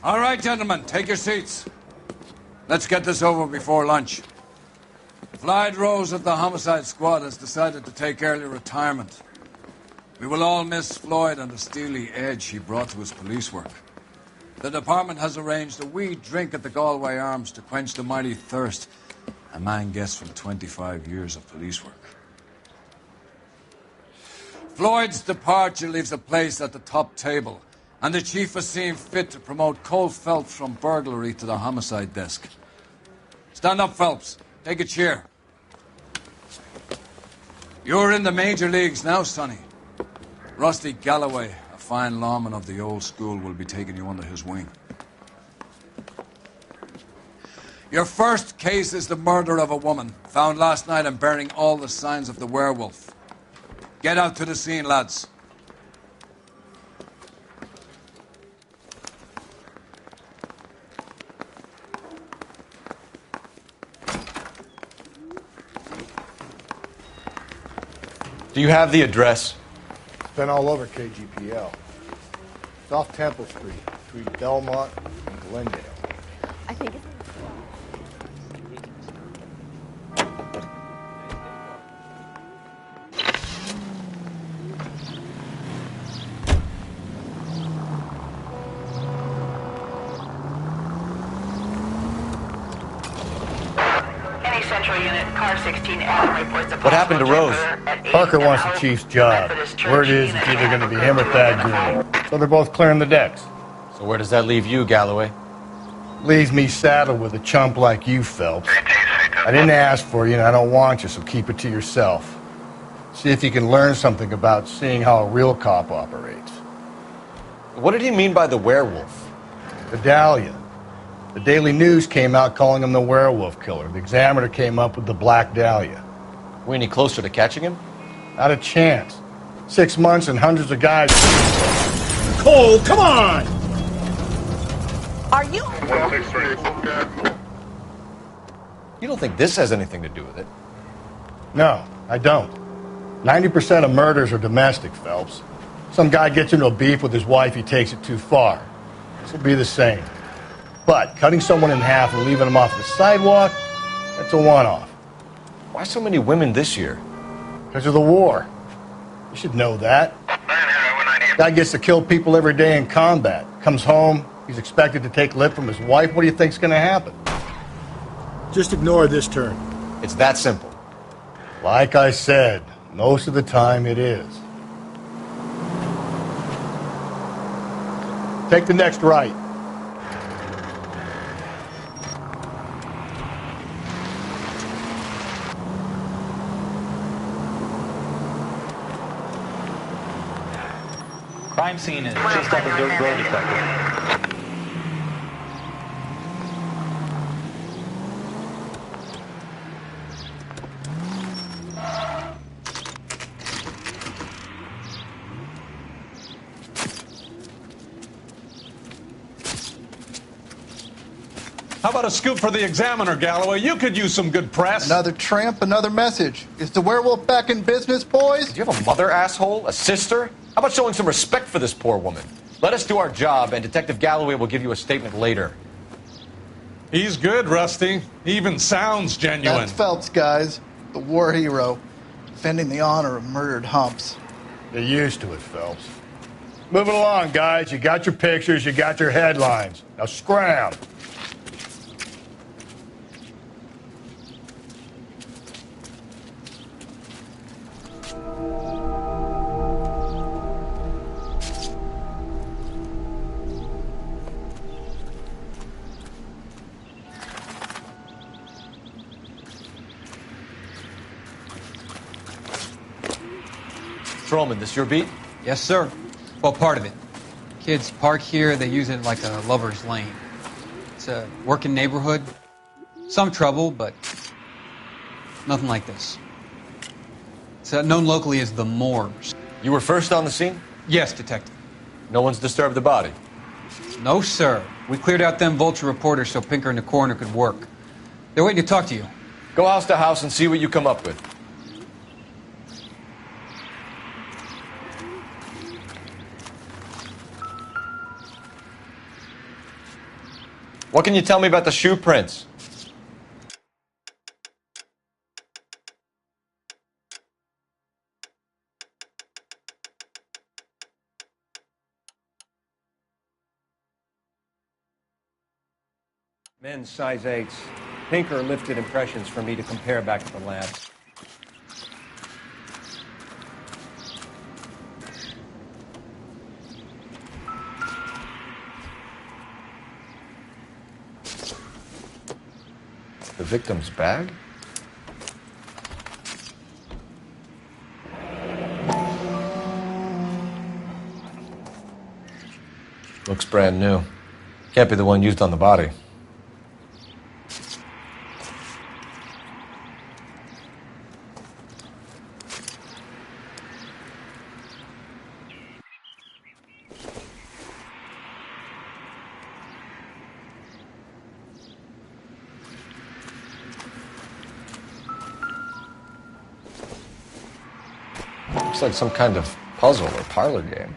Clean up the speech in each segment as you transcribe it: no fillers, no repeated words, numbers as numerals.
All right, gentlemen, take your seats. Let's get this over before lunch. Floyd Rose of the Homicide Squad has decided to take early retirement. We will all miss Floyd and the steely edge he brought to his police work. The department has arranged a wee drink at the Galway Arms to quench the mighty thirst a man gets from 25 years of police work. Floyd's departure leaves a place at the top table, and the chief has seen fit to promote Cole Phelps from burglary to the homicide desk. Stand up, Phelps. Take a chair. You're in the major leagues now, Sonny. Rusty Galloway, a fine lawman of the old school, will be taking you under his wing. Your first case is the murder of a woman, found last night and bearing all the signs of the werewolf. Get out to the scene, lads. Do you have the address? It's been all over KGPL. It's off Temple Street, between Belmont and Glendale. I think it's... Central Unit, car 16, Adam reports a What happened to Rose? Parker wants the chief's job. Word is it's either going to be him or Thad Green. So they're both clearing the decks. So where does that leave you, Galloway? Leaves me saddled with a chump like you, Phelps. I didn't ask for you, and I don't want you, so keep it to yourself. See if you can learn something about seeing how a real cop operates. What did he mean by the werewolf? The Dahlia. The Daily News came out calling him the werewolf killer. The Examiner came up with the Black Dahlia. We any closer to catching him? Not a chance. 6 months and hundreds of guys. Cole, come on! Are you... You don't think this has anything to do with it? No, I don't. 90% of murders are domestic, Phelps. Some guy gets into a beef with his wife, he takes it too far. This will be the same. But cutting someone in half and leaving them off the sidewalk, that's a one-off. Why so many women this year? Because of the war. You should know that. Guy gets to kill people every day in combat. Comes home, he's expected to take lip from his wife. What do you think's going to happen? Just ignore this turn. It's that simple. Like I said, most of the time it is. Take the next right. Crime scene is just up a dirt road, detective. How about a scoop for the Examiner, Galloway? You could use some good press. Another tramp, another message. Is the werewolf back in business, boys? Do you have a mother, asshole? A sister? How about showing some respect for this poor woman? Let us do our job, and Detective Galloway will give you a statement later. He's good, Rusty. He even sounds genuine. That's Phelps, guys. The war hero. Defending the honor of murdered humps. Get used to it, Phelps. Moving along, guys. You got your pictures, you got your headlines. Now scram. Patrolman, this your beat? Yes, sir. Well, part of it. Kids park here, they use it like a lover's lane. It's a working neighborhood. Some trouble, but nothing like this. It's known locally as the Moors. You were first on the scene? Yes, Detective. No one's disturbed the body? No, sir. We cleared out them vulture reporters so Pinker and the coroner could work. They're waiting to talk to you. Go house to house and see what you come up with. What can you tell me about the shoe prints? Men's size 8s. Pinker lifted impressions for me to compare back at the lab. The victim's bag? Looks brand new. Can't be the one used on the body. Looks like some kind of puzzle or parlor game.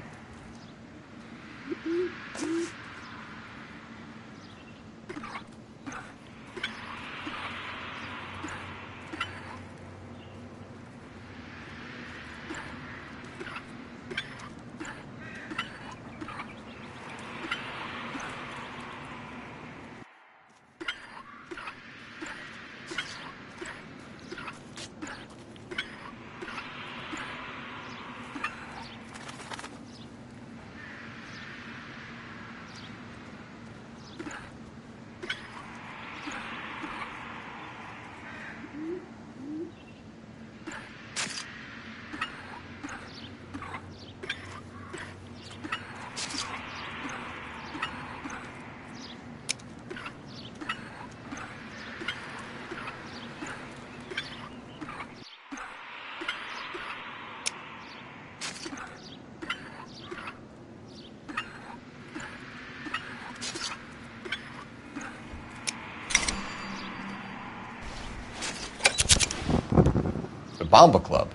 Bomba Club.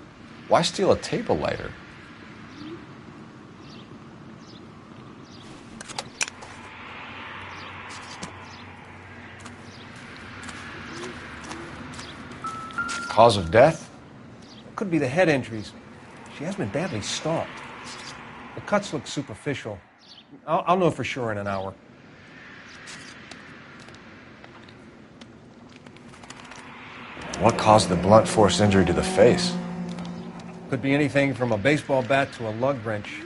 Why steal a table lighter? Cause of death? Could be the head injuries. She has been badly stalked. The cuts look superficial. I'll know for sure in an hour. What caused the blunt force injury to the face? Could be anything from a baseball bat to a lug wrench.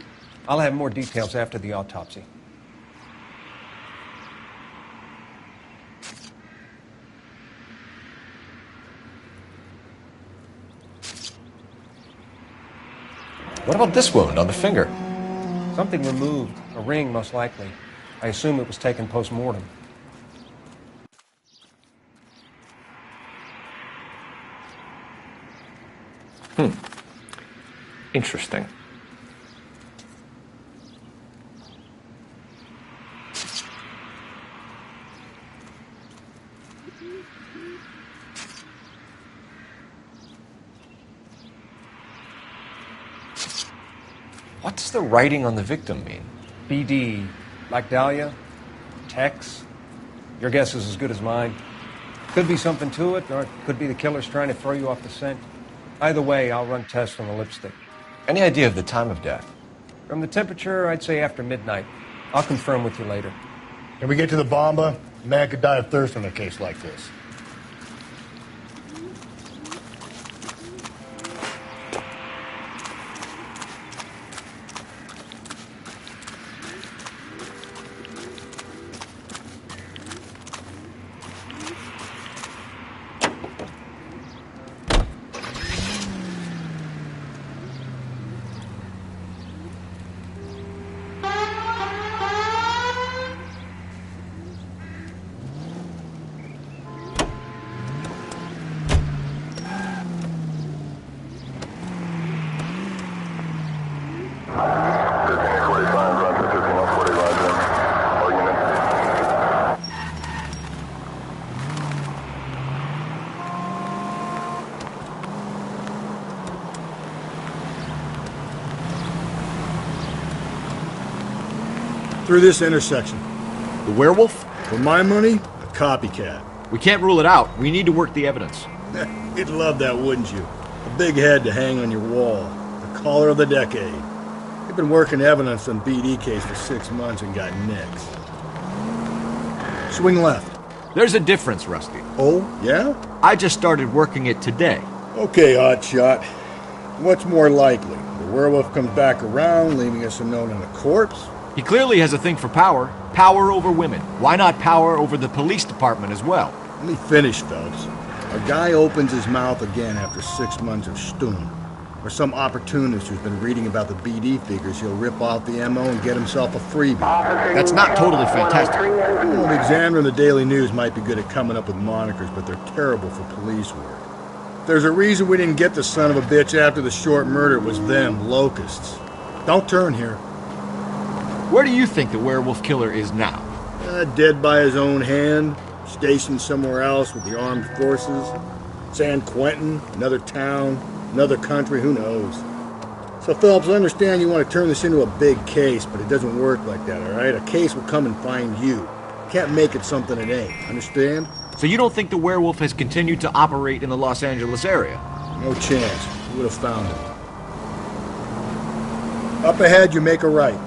I'll have more details after the autopsy. What about this wound on the finger? Something removed. A ring, most likely. I assume it was taken post-mortem. Interesting. What does the writing on the victim mean? BD. Like Dahlia? Tex? Your guess is as good as mine. Could be something to it, or it could be the killer's trying to throw you off the scent. Either way, I'll run tests on the lipstick. Any idea of the time of death? From the temperature, I'd say after midnight. I'll confirm with you later. Can we get to the bomba? A man could die of thirst in a case like this. Through this intersection. The werewolf? For my money, a copycat. We can't rule it out. We need to work the evidence. You'd love that, wouldn't you? A big head to hang on your wall. The caller of the decade. You've been working evidence on BD case for 6 months and got nicks. Swing left. There's a difference, Rusty. Oh, yeah? I just started working it today. Okay, Oddshot. What's more likely? The werewolf comes back around, leaving us a note on a corpse? He clearly has a thing for power. Power over women. Why not power over the police department as well? Let me finish, Phelps. A guy opens his mouth again after 6 months of stewing. Or some opportunist who's been reading about the BD figures he'll rip off the MO and get himself a freebie. That's not totally fantastic. Well, the Examiner and the Daily News might be good at coming up with monikers, but they're terrible for police work. There's a reason we didn't get the son of a bitch after the short murder. It was them, locusts. Don't turn here. Where do you think the werewolf killer is now? Dead by his own hand, stationed somewhere else with the armed forces. San Quentin, another town, another country, who knows? So, Phelps, I understand you want to turn this into a big case, but it doesn't work like that, all right? A case will come and find you. Can't make it something it ain't, understand? So you don't think the werewolf has continued to operate in the Los Angeles area? No chance. You would have found it. Up ahead, you make a right.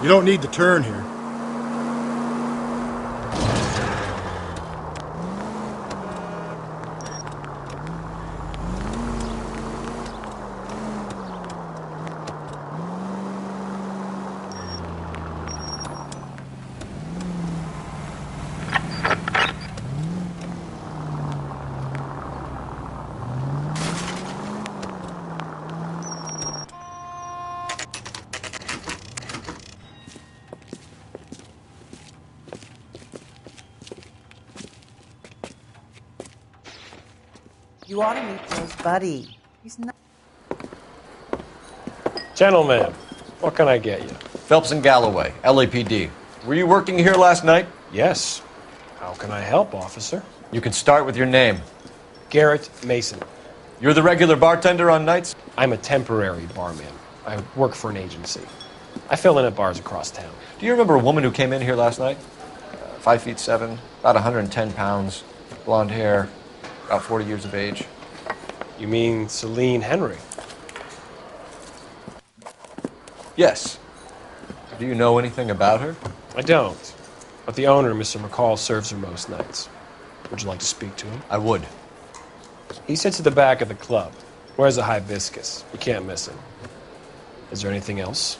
You don't need to turn here. You ought to meet Joe's buddy. He's not. Gentlemen, what can I get you? Phelps and Galloway, LAPD. Were you working here last night? Yes. How can I help, officer? You can start with your name. Garrett Mason. You're the regular bartender on nights? I'm a temporary barman. I work for an agency. I fill in at bars across town. Do you remember a woman who came in here last night? 5'7", about 110 pounds, blonde hair, about 40 years of age. You mean Celine Henry? Yes. Do you know anything about her? I don't. But the owner, Mr. McCall, serves her most nights. Would you like to speak to him? I would. He sits at the back of the club. Wears a hibiscus. You can't miss him. Is there anything else?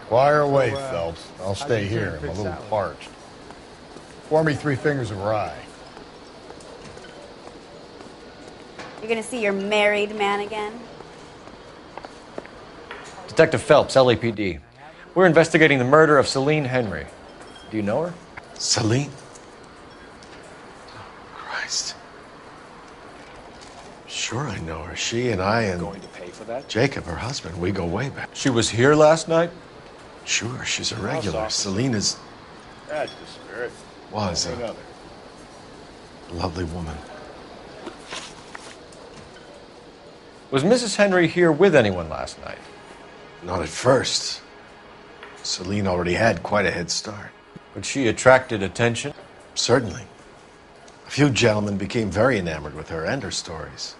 Fire away, Phelps. I'll stay here. I'm a little parched. Pour me 3 fingers of rye. You're gonna see your married man again? Detective Phelps, LAPD. We're investigating the murder of Celine Henry. Do you know her? Celine? Christ. Sure I know her. She and I and... Going to pay for that? Jacob, her husband, we go way back. She was here last night? Sure, she's a regular. Celine is... That's the spirit. Was a lovely woman. Was Mrs. Henry here with anyone last night? Not at first. Celine already had quite a head start. But she attracted attention? Certainly. A few gentlemen became very enamored with her and her stories.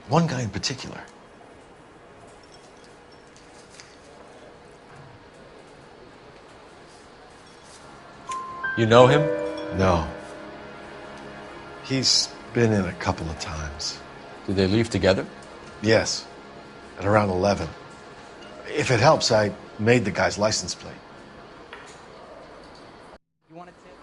One guy in particular. You know him? No. He's been in a couple of times. Did they leave together? Yes. At around 11. If it helps, I made the guy's license plate. You want a tip?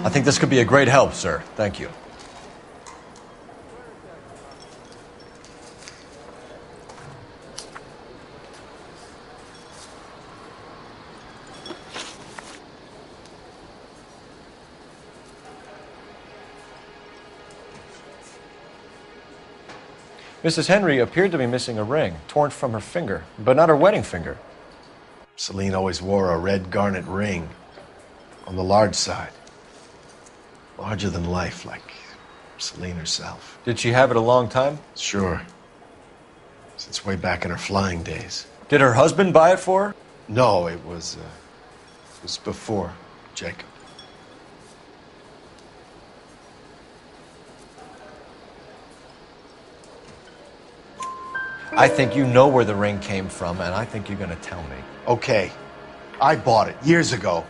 I think this could be a great help, sir. Thank you. Mrs. Henry appeared to be missing a ring, torn from her finger, but not her wedding finger. Celine always wore a red garnet ring on the large side. Larger than life, like Celine herself. Did she have it a long time? Sure. Since way back in her flying days. Did her husband buy it for her? No, it was before Jacob. I think you know where the ring came from, and I think you're going to tell me. Okay, I bought it years ago.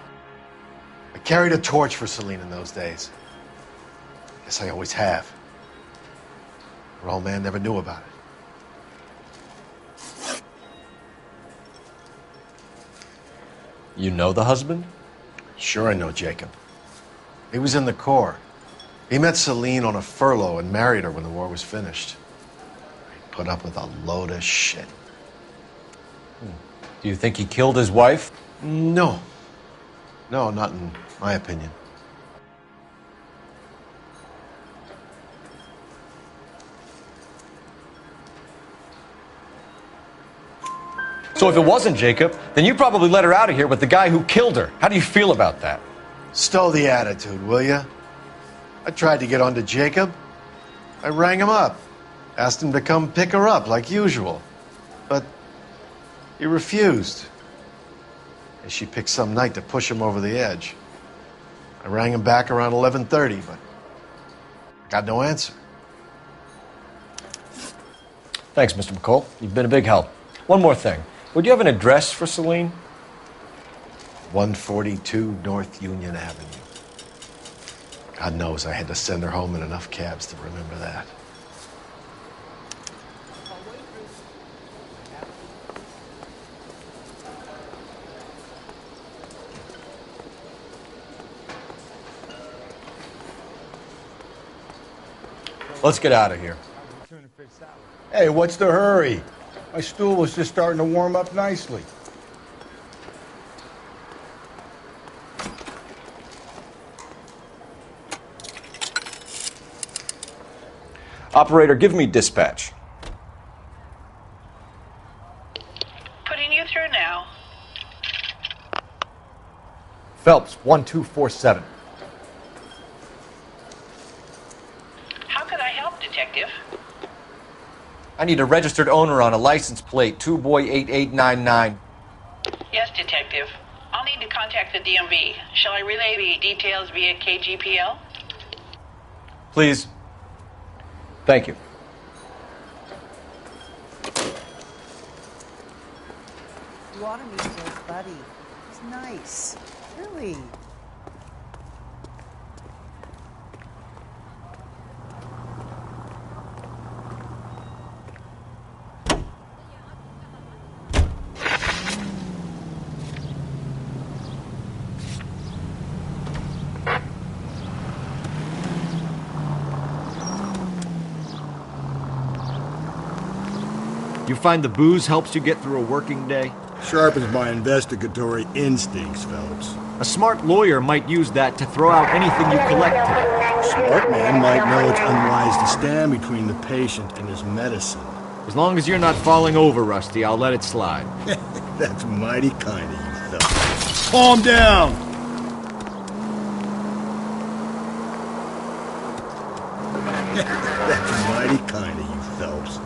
I carried a torch for Celine in those days. Guess I always have. Her old man never knew about it. You know the husband? Sure I know Jacob. He was in the Corps. He met Celine on a furlough and married her when the war was finished. He put up with a load of shit. Do you think he killed his wife? No. No, not in my opinion. So if it wasn't Jacob, then you probably let her out of here with the guy who killed her. How do you feel about that? Stow the attitude, will ya? I tried to get onto Jacob. I rang him up. Asked him to come pick her up like usual. But he refused. And she picked some night to push him over the edge. I rang him back around 11:30, but got no answer. Thanks, Mr. McCall. You've been a big help. One more thing. Would you have an address for Celine? 142 North Union Avenue. God knows I had to send her home in enough cabs to remember that. Let's get out of here. Hey, what's the hurry? My stool was just starting to warm up nicely. Operator, give me dispatch. Putting you through now. Phelps, 1247. How can I help, Detective? I need a registered owner on a license plate, 2boy8899. Yes, Detective. I'll need to contact the DMV. Shall I relay the details via KGPL? Please. Thank you. You ought to meet Joe's buddy. He's nice. Really. You find the booze helps you get through a working day? Sharpens my investigatory instincts, Phelps. A smart lawyer might use that to throw out anything you collect today. Smart man might know it's unwise to stand between the patient and his medicine. As long as you're not falling over, Rusty, I'll let it slide. That's mighty kind of you, Phelps. Calm down! That's mighty kind of you, Phelps.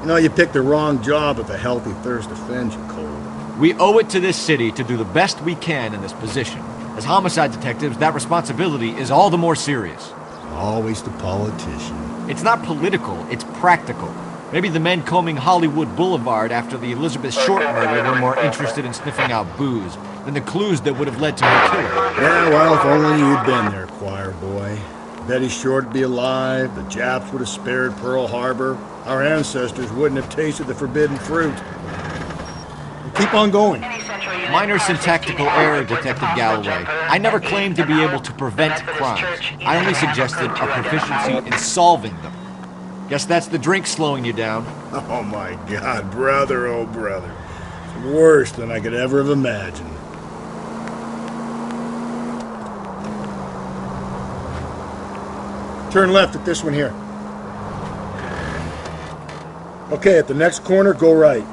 You know, you picked the wrong job if a healthy thirst offends you, Cole. We owe it to this city to do the best we can in this position. As homicide detectives, that responsibility is all the more serious. Always the politician. It's not political, it's practical. Maybe the men combing Hollywood Boulevard after the Elizabeth Short murder were more interested in sniffing out booze than the clues that would have led to her killing. Yeah, well, if only you'd been there, choir boy. Betty Short would be alive, the Japs would have spared Pearl Harbor, our ancestors wouldn't have tasted the forbidden fruit. Keep on going. Minor syntactical error, Detective Galloway. I never claimed to be able to prevent crimes. I only suggested a proficiency in solving them. Guess that's the drink slowing you down. Oh my God, brother, oh brother. It's worse than I could ever have imagined. Turn left at this one here. Okay, at the next corner, go right.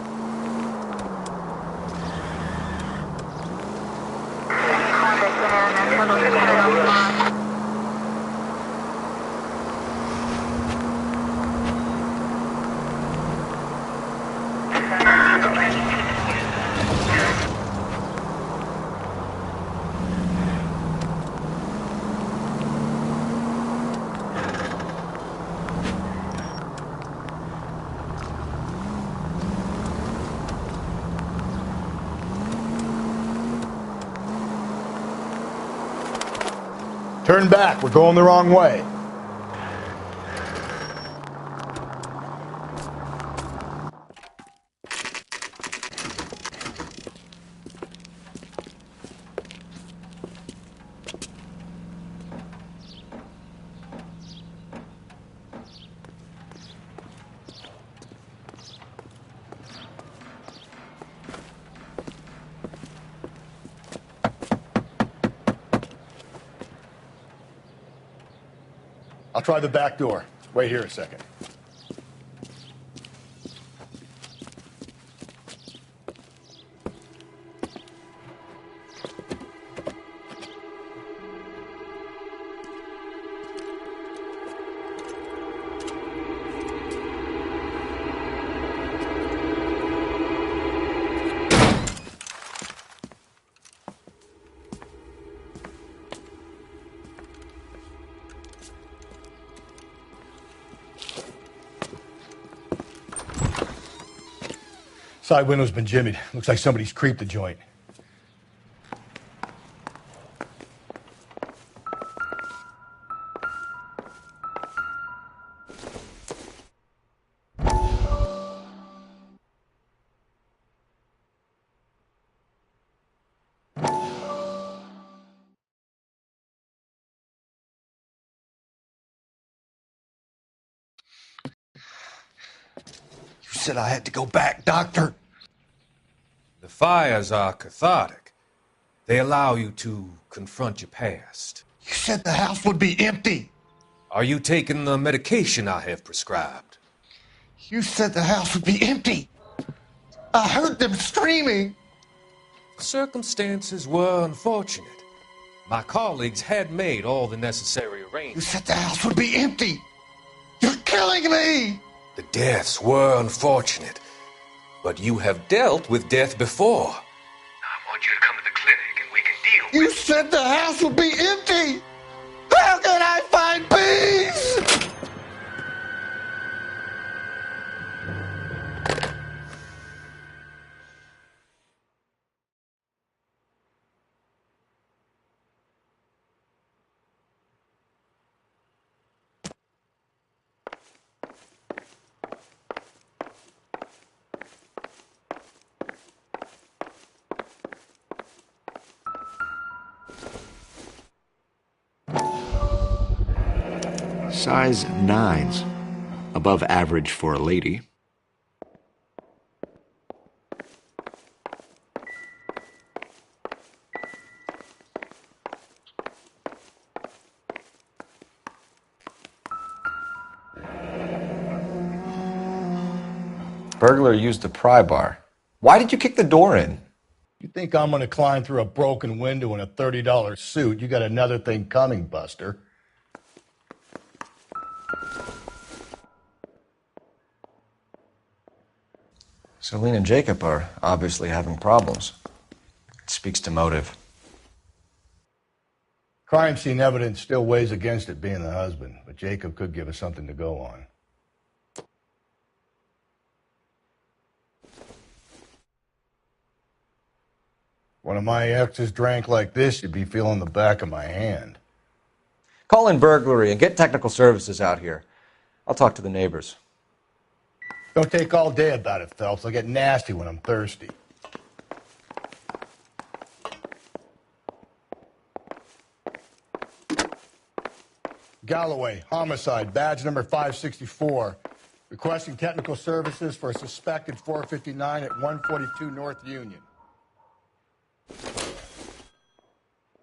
Turn back. We're going the wrong way. I'll try the back door. Wait here a second. Side window's been jimmied. Looks like somebody's creeped the joint. You said I had to go back, Doctor. The fires are cathartic. They allow you to confront your past. You said the house would be empty. Are you taking the medication I have prescribed? You said the house would be empty. I heard them screaming. Circumstances were unfortunate. My colleagues had made all the necessary arrangements. You said the house would be empty. You're killing me. The deaths were unfortunate, but you have dealt with death before. I want you to come to the clinic and we can deal with it. You said the house would be empty. How can I find peace? Size 9s. Above average for a lady. Burglar used a pry bar. Why did you kick the door in? You think I'm gonna climb through a broken window in a $30 suit? You got another thing coming, Buster. Celine and Jacob are obviously having problems. It speaks to motive. Crime scene evidence still weighs against it being the husband, but Jacob could give us something to go on. One of my exes drank like this, you'd be feeling the back of my hand. Call in burglary and get technical services out here. I'll talk to the neighbors. Don't take all day about it, Phelps. I'll get nasty when I'm thirsty. Galloway, homicide, badge number 564. Requesting technical services for a suspected 459 at 142 North Union.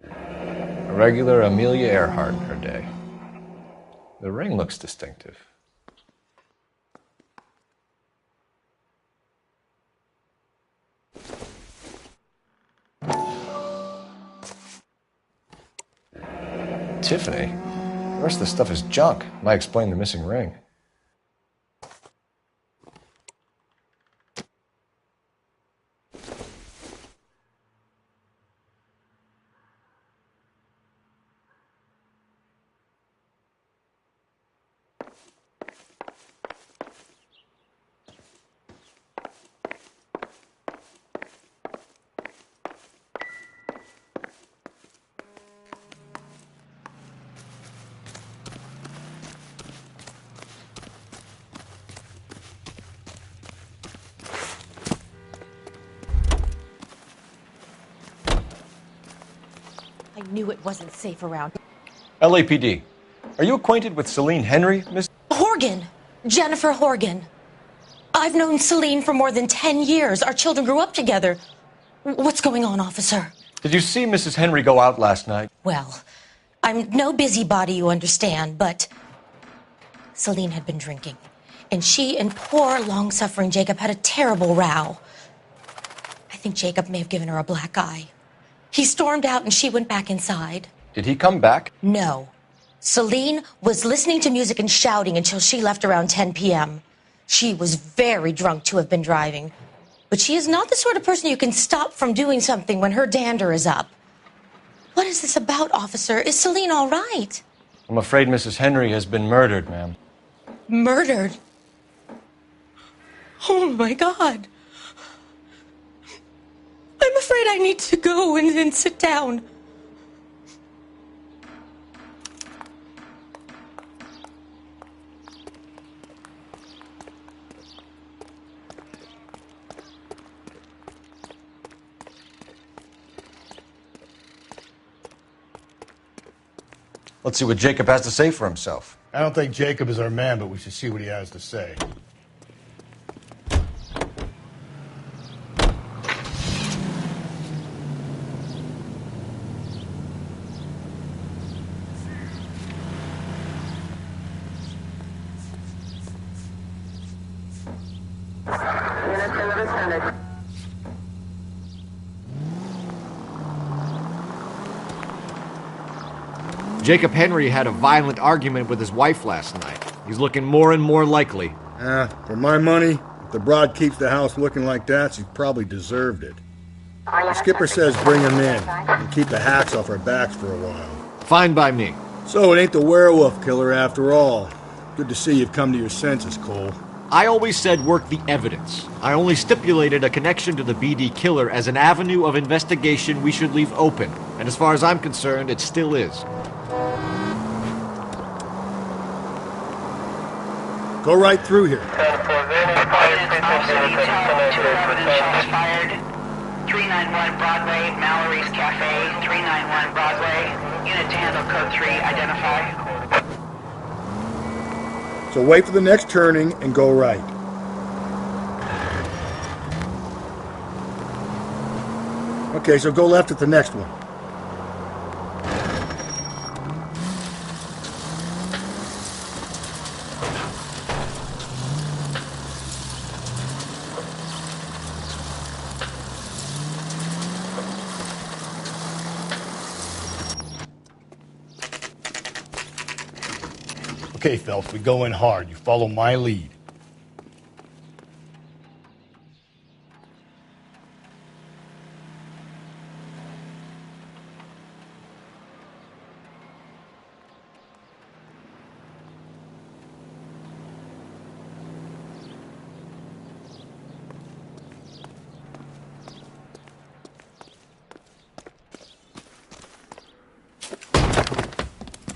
A regular Amelia Earhart in her day. The ring looks distinctive. Tiffany? The rest of the stuff is junk. Might explain the missing ring. I knew it wasn't safe around. LAPD. Are you acquainted with Celine Henry, Miss? Horgan! Jennifer Horgan. I've known Celine for more than 10 years. Our children grew up together. What's going on, officer? Did you see Mrs. Henry go out last night? Well, I'm no busybody, you understand, but Celine had been drinking. And she and poor, long-suffering Jacob had a terrible row. I think Jacob may have given her a black eye. He stormed out and she went back inside. Did he come back? No. Celine was listening to music and shouting until she left around 10 p.m. She was very drunk to have been driving. But she is not the sort of person you can stop from doing something when her dander is up. What is this about, officer? Is Celine all right? I'm afraid Mrs. Henry has been murdered, ma'am. Murdered? Oh, my God. I'm afraid I need to go and sit down. Let's see what Jacob has to say for himself. I don't think Jacob is our man, but we should see what he has to say. Jacob Henry had a violent argument with his wife last night. He's looking more and more likely. For my money, if the broad keeps the house looking like that, she probably deserved it. The skipper says bring him in and keep the hacks off our backs for a while. Fine by me. So it ain't the werewolf killer after all. Good to see you've come to your senses, Cole. I always said work the evidence. I only stipulated a connection to the BD killer as an avenue of investigation we should leave open. And as far as I'm concerned, it still is. Go right through here. Fired. 391 Broadway, Mallory's Cafe, 391 Broadway. Unit to handle code 3, identify. So wait for the next turning and go right. Okay, so go left at the next one. Okay, Phelps, we go in hard. You follow my lead.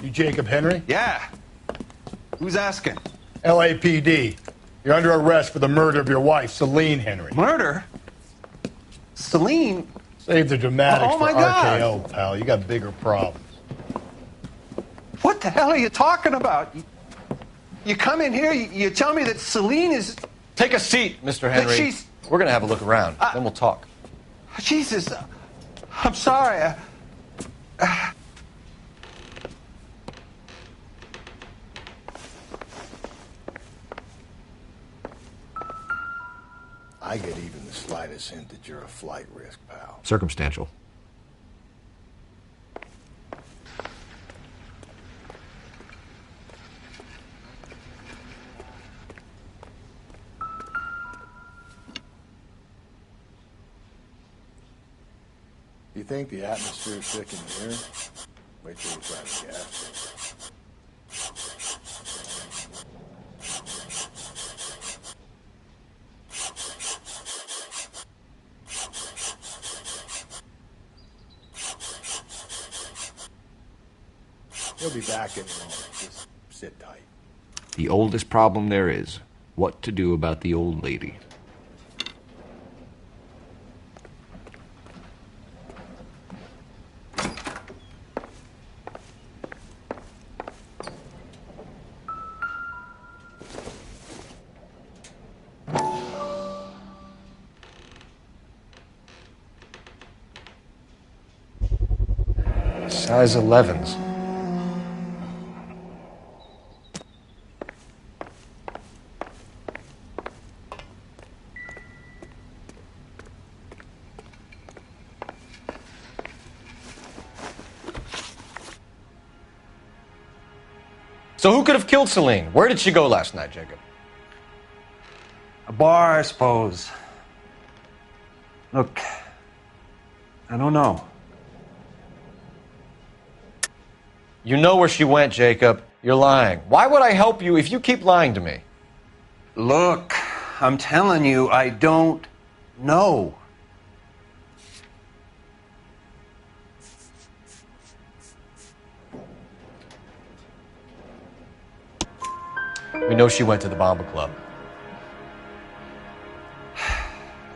You Jacob Henry? Yeah. Who's asking? LAPD. You're under arrest for the murder of your wife, Celine Henry. Murder? Celine? Save the dramatics Oh, for my God. RKO, pal. You got bigger problems. What the hell are you talking about? You come in here, you tell me that Celine is... Take a seat, Mr. Henry. she's- We're going to have a look around, then we'll talk. Jesus, I'm sorry. I get even the slightest hint that you're a flight risk, pal. Circumstantial. You think the atmosphere's thick in here? Wait till you try the gas. He'll be back in a moment. Just sit tight. The oldest problem there is, what to do about the old lady. Size 11s. So who could have killed Celine? Where did she go last night, Jacob? A bar, I suppose. Look, I don't know. You know where she went, Jacob. You're lying. Why would I help you if you keep lying to me? Look, I'm telling you, I don't know. We know she went to the Bomba Club.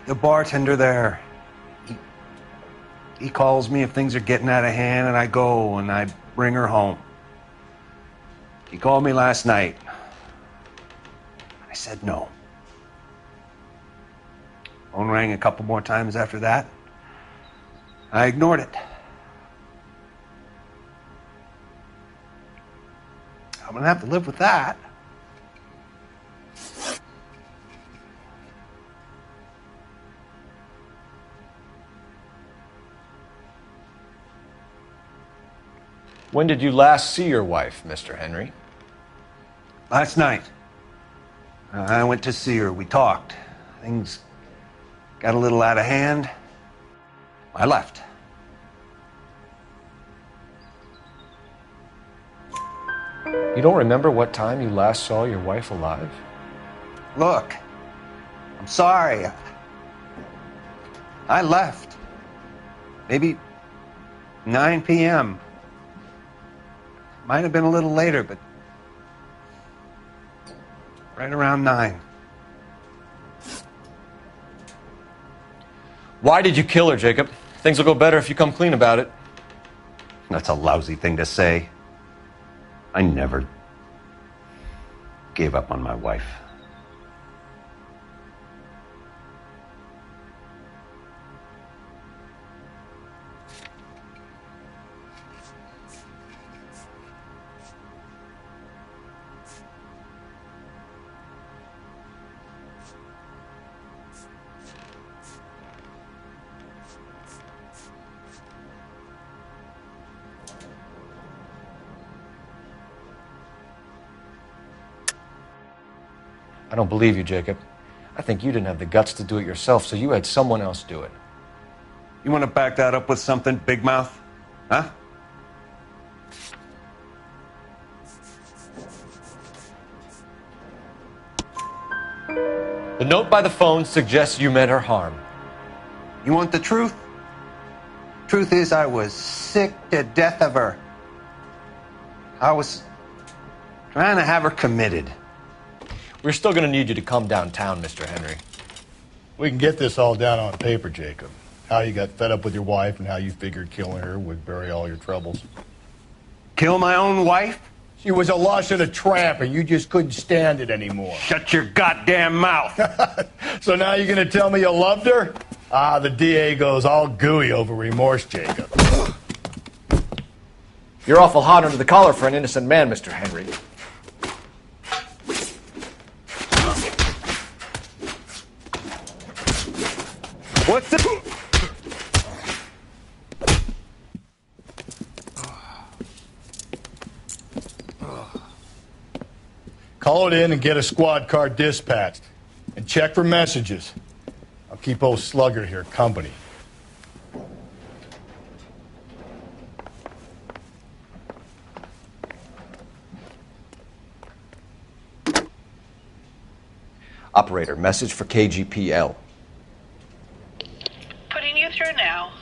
The bartender there, he calls me if things are getting out of hand, and I go and I bring her home. He called me last night. I said no. Phone rang a couple more times after that. I ignored it. I'm gonna have to live with that. When did you last see your wife, Mr. Henry? Last night. I went to see her. We talked. Things got a little out of hand. I left. You don't remember what time you last saw your wife alive? Look, I'm sorry. I left. Maybe 9 p.m. Might have been a little later, but right around 9. Why did you kill her, Jacob? Things will go better if you come clean about it. That's a lousy thing to say. I never gave up on my wife. I don't believe you, Jacob. I think you didn't have the guts to do it yourself, so you had someone else do it. You want to back that up with something, Big Mouth? Huh? The note by the phone suggests you meant her harm. You want the truth? Truth is, I was sick to death of her. I was trying to have her committed. We're still going to need you to come downtown, Mr. Henry. We can get this all down on paper, Jacob. How you got fed up with your wife and how you figured killing her would bury all your troubles. Kill my own wife? She was a lush and a tramp, and you just couldn't stand it anymore. Shut your goddamn mouth. So now you're going to tell me you loved her? Ah, the DA goes all gooey over remorse, Jacob. You're awful hot under the collar for an innocent man, Mr. Henry. What's the... Call it in and get a squad car dispatched. And check for messages. I'll keep old Slugger here company. Operator, message for KGPL. Putting you through now.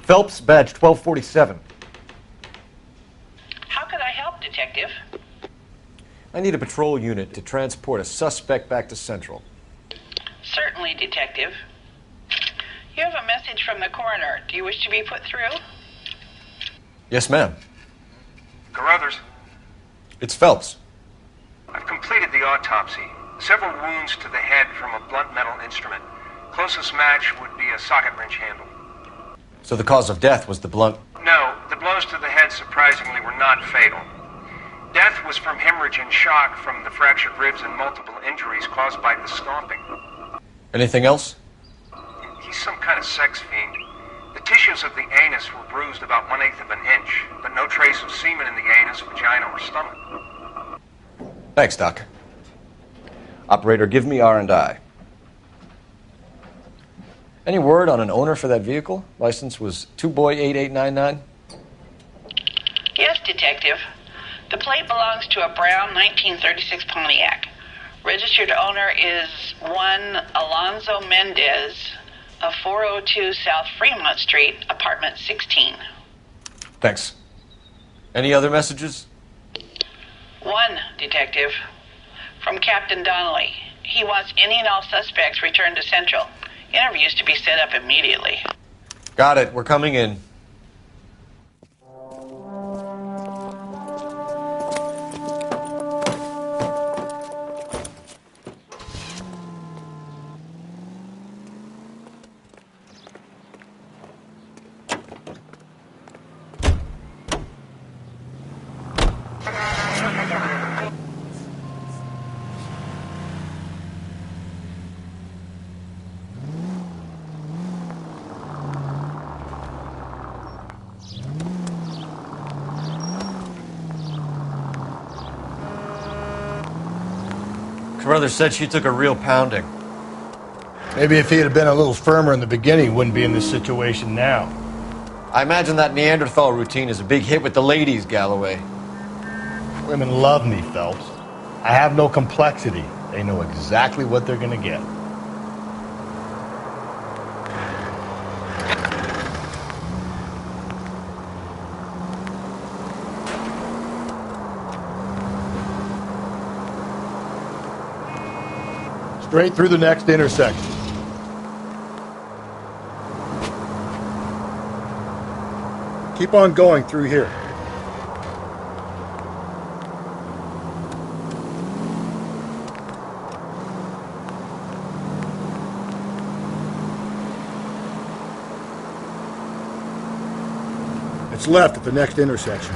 Phelps, badge 1247. How could I help, Detective? I need a patrol unit to transport a suspect back to Central. Certainly, Detective. You have a message from the coroner. Do you wish to be put through? Yes, ma'am. Carruthers, It's Phelps. I've completed the autopsy. Several wounds to the head from a blunt metal instrument. Closest match would be a socket wrench handle. So the cause of death was the blunt... No, the blows to the head surprisingly were not fatal. Death was from hemorrhage and shock from the fractured ribs and multiple injuries caused by the stomping. Anything else? He's some kind of sex fiend. The tissues of the anus were bruised about 1/8 of an inch, but no trace of semen in the anus, vagina, or stomach. Thanks, Doc. Operator, give me R&I. Any word on an owner for that vehicle? License was 2boy8899. Yes, Detective. The plate belongs to a brown 1936 Pontiac. Registered owner is one Alonzo Mendez of 402 South Fremont Street, apartment 16. Thanks. Any other messages? One, Detective. From Captain Donnelly. He wants any and all suspects returned to Central. Interviews to be set up immediately. Got it. We're coming in. Carruthers said she took a real pounding. Maybe if he had been a little firmer in the beginning, he wouldn't be in this situation now. I imagine that Neanderthal routine is a big hit with the ladies, Galloway. Women love me, Phelps. I have no complexity. They know exactly what they're going to get. Straight through the next intersection. Keep on going through here. It's left at the next intersection.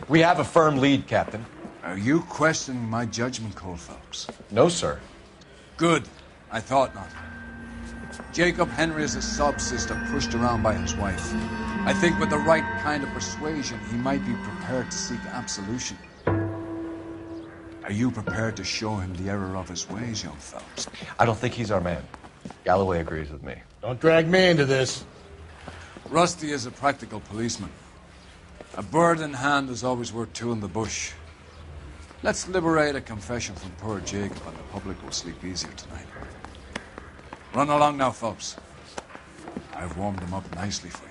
We have a firm lead, Captain. Are you questioning my judgment call, Phelps? No, sir. Good. I thought not. Jacob Henry is a sob-sister pushed around by his wife. I think with the right kind of persuasion, he might be prepared to seek absolution. Are you prepared to show him the error of his ways, young Phelps? I don't think he's our man. Galloway agrees with me. Don't drag me into this. Rusty is a practical policeman. A bird in hand is always worth two in the bush. Let's liberate a confession from poor Jacob and the public will sleep easier tonight. Run along now, Phelps. I've warmed them up nicely for you.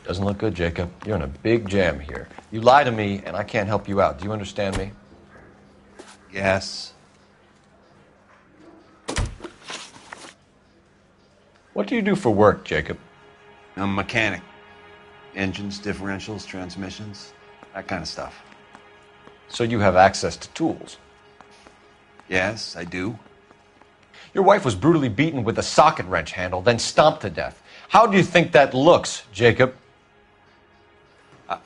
Doesn't look good, Jacob. You're in a big jam here. You lie to me, and I can't help you out. Do you understand me? Yes. What do you do for work, Jacob? I'm a mechanic. Engines, differentials, transmissions, that kind of stuff. So you have access to tools? Yes, I do. Your wife was brutally beaten with a socket wrench handle, then stomped to death. How do you think that looks, Jacob?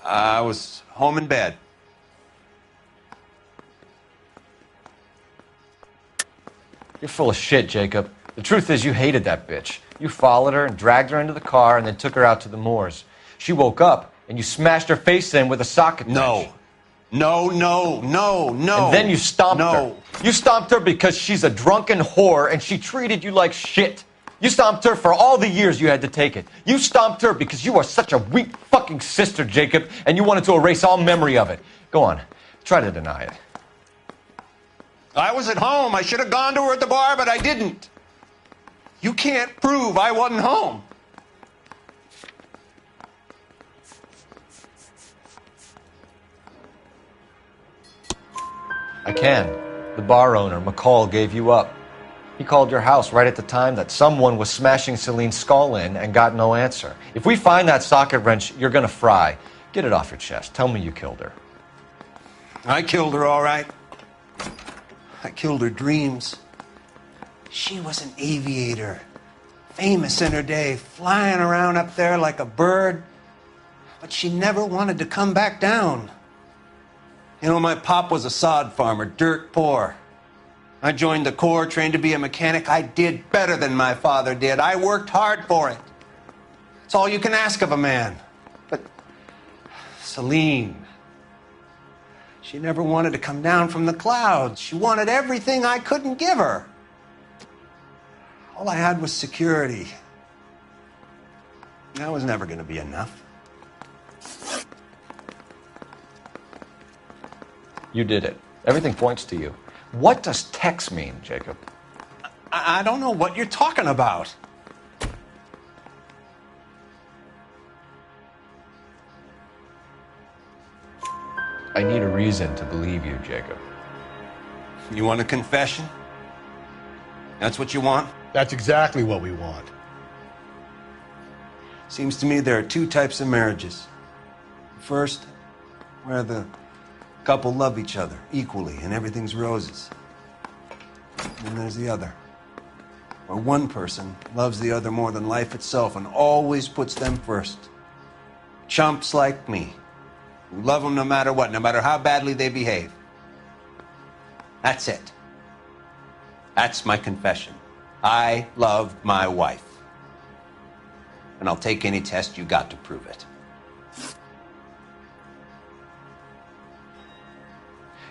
I was home in bed. You're full of shit, Jacob. The truth is you hated that bitch. You followed her and dragged her into the car and then took her out to the moors. She woke up and you smashed her face in with a socket wrench. No. And then you stomped her. You stomped her because she's a drunken whore and she treated you like shit. You stomped her for all the years you had to take it. You stomped her because you are such a weak fucking sister, Jacob, and you wanted to erase all memory of it. Go on. Try to deny it. I was at home. I should have gone to her at the bar, but I didn't. You can't prove I wasn't home. I can. The bar owner, McCall, gave you up. He called your house right at the time that someone was smashing Celine's skull in and got no answer. If we find that socket wrench, you're gonna fry. Get it off your chest. Tell me you killed her. I killed her, all right. I killed her dreams. She was an aviator, famous in her day, flying around up there like a bird, but she never wanted to come back down. You know, my pop was a sod farmer, dirt poor. I joined the Corps, trained to be a mechanic. I did better than my father did. I worked hard for it. It's all you can ask of a man. But Celine, she never wanted to come down from the clouds. She wanted everything I couldn't give her. All I had was security. That was never going to be enough. You did it. Everything points to you. What does Tex mean, Jacob? I don't know what you're talking about. I need a reason to believe you, Jacob. You want a confession? That's what you want? That's exactly what we want. Seems to me there are two types of marriages. First, where the couple love each other equally and everything's roses. And there's the other, where one person loves the other more than life itself and always puts them first. Chumps like me, who love them no matter what, no matter how badly they behave. That's it. That's my confession. I loved my wife. And I'll take any test you got to prove it.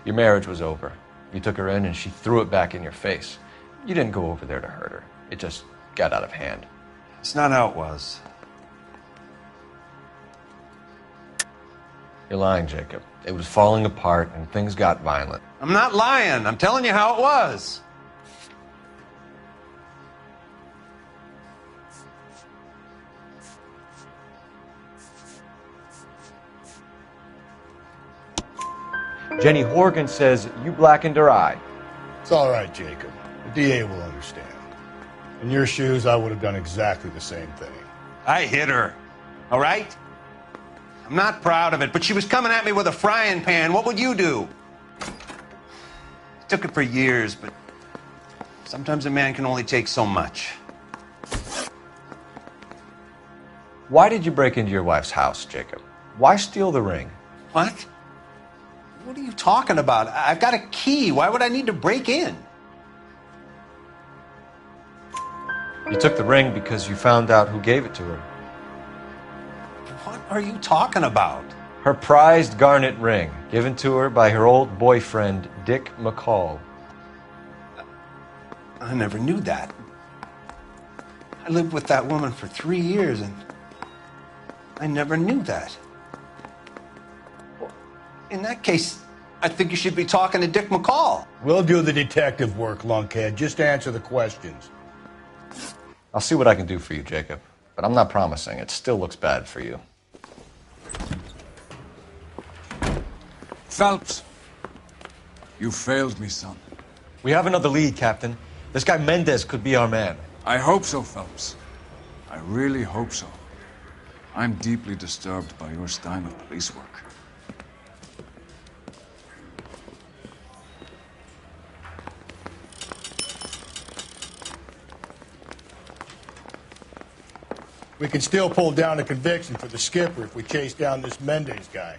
Your marriage was over. You took her in and she threw it back in your face. You didn't go over there to hurt her. It just got out of hand. It's not how it was. You're lying, Jacob. It was falling apart and things got violent. I'm not lying. I'm telling you how it was. Jenny Horgan says you blackened her eye. It's all right, Jacob. The DA will understand. In your shoes, I would have done exactly the same thing. I hit her, all right? I'm not proud of it, but she was coming at me with a frying pan. What would you do? Took it for years, but sometimes a man can only take so much. Why did you break into your wife's house, Jacob? Why steal the ring? What? What are you talking about? I've got a key. Why would I need to break in? You took the ring because you found out who gave it to her. What are you talking about? Her prized garnet ring, given to her by her old boyfriend, Dick McCall. I never knew that. I lived with that woman for 3 years, and I never knew that. In that case, I think you should be talking to Dick McCall. We'll do the detective work, lunkhead. Just answer the questions. I'll see what I can do for you, Jacob. But I'm not promising. It still looks bad for you. Phelps, you failed me, son. We have another lead, Captain. This guy Mendez could be our man. I hope so, Phelps. I really hope so. I'm deeply disturbed by your style of police work. We can still pull down a conviction for the skipper if we chase down this Mendez guy.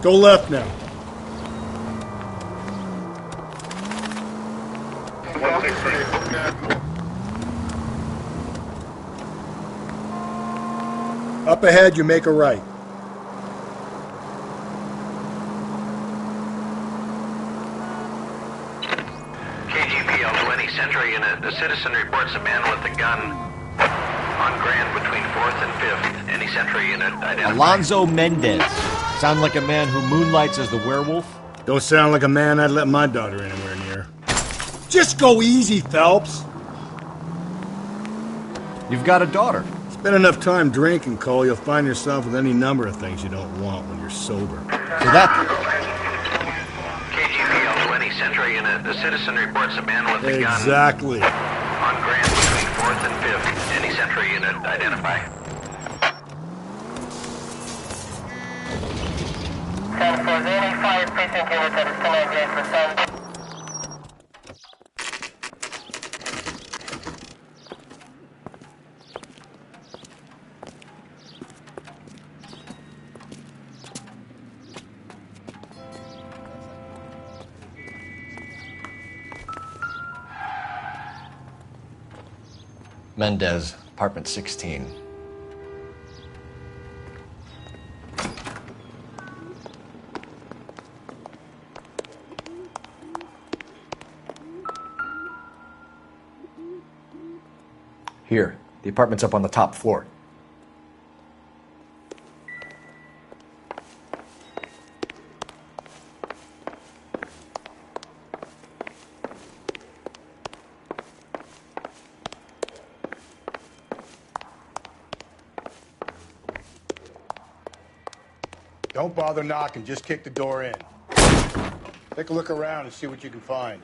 Go left now. Up ahead, you make a right. KGPL 20 Central Unit. The citizen reports a man with a gun on Grand between 4th and 5th. Any Central Unit identified. Alonzo Mendez. Sound like a man who moonlights as the werewolf? Don't sound like a man I'd let my daughter anywhere near. Just go easy, Phelps. You've got a daughter. Spend enough time drinking, Cole, you'll find yourself with any number of things you don't want when you're sober. So that... KGPL 20 Central Unit. The citizen reports a man with a gun. Exactly. On Grand between 4th and 5th. Any Central Unit identify. 10-4, 05 precinct unit that is still on Grand for South. Mendez, apartment 16. Here, the apartment's up on the top floor. Don't bother knocking, just kick the door in. Take a look around and see what you can find.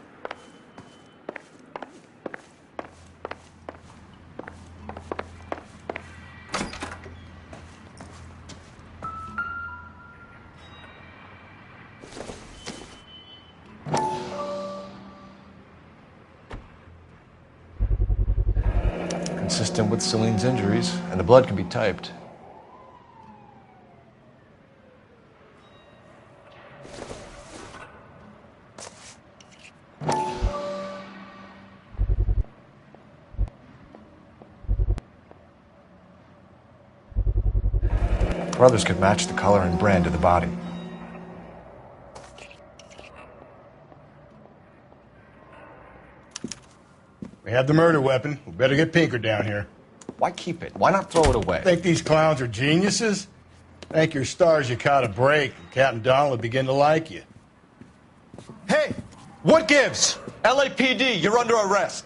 Consistent with Celine's injuries, and the blood can be typed. Brothers could match the color and brand of the body. We have the murder weapon. We better get Pinker down here. Why keep it? Why not throw it away? Think these clowns are geniuses? Thank your stars you caught a break, and Captain Donald will begin to like you. Hey! What gives? LAPD, you're under arrest.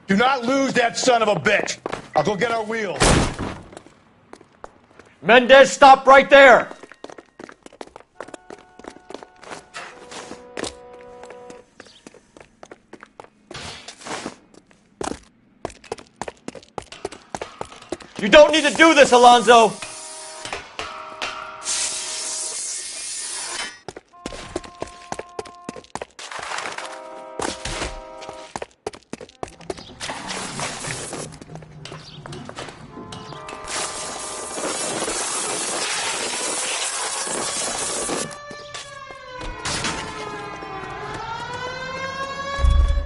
Do not lose that son of a bitch. I'll go get our wheels. Mendez, stop right there! You don't need to do this, Alonzo!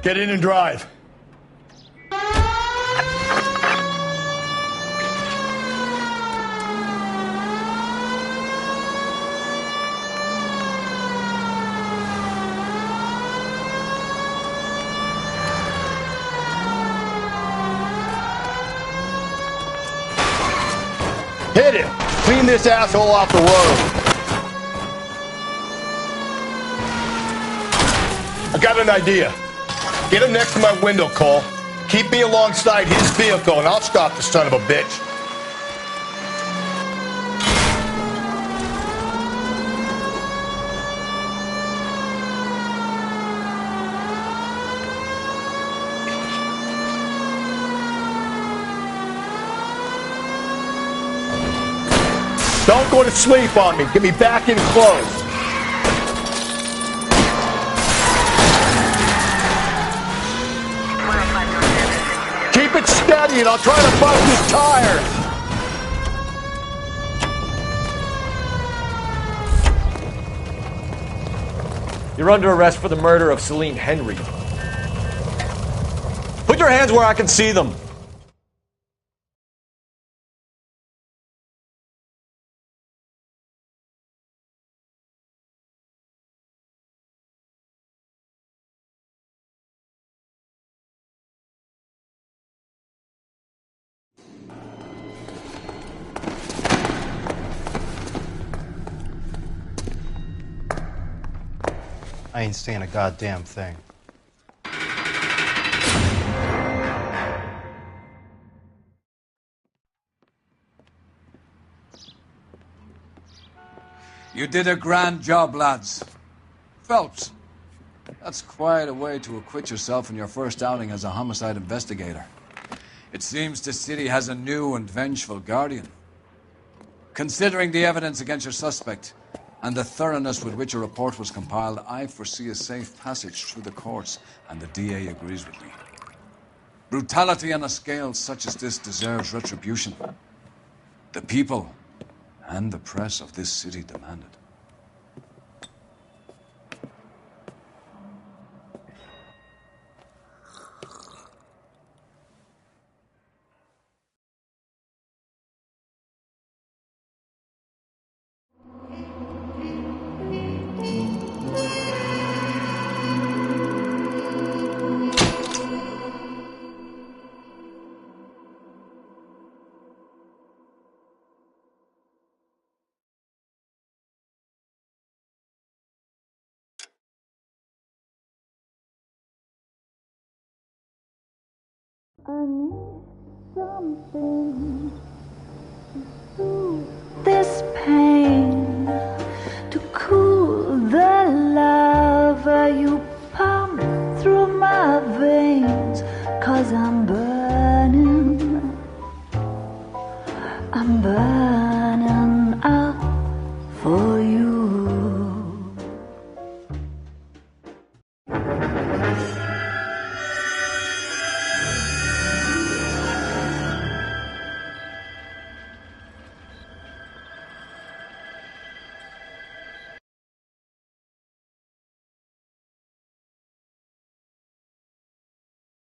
Get in and drive. Hit him! Clean this asshole off the road. I got an idea. Get him next to my window, Cole. Keep me alongside his vehicle, and I'll stop the son of a bitch. Don't go to sleep on me. Get me back in close. Keep it steady and I'll try to bust his tires. You're under arrest for the murder of Celine Henry. Put your hands where I can see them. I ain't saying a goddamn thing. You did a grand job, lads. Phelps, that's quite a way to acquit yourself in your first outing as a homicide investigator. It seems the city has a new and vengeful guardian. Considering the evidence against your suspect and the thoroughness with which a report was compiled, I foresee a safe passage through the courts, and the DA agrees with me. Brutality on a scale such as this deserves retribution. The people and the press of this city demand it. I need something to soothe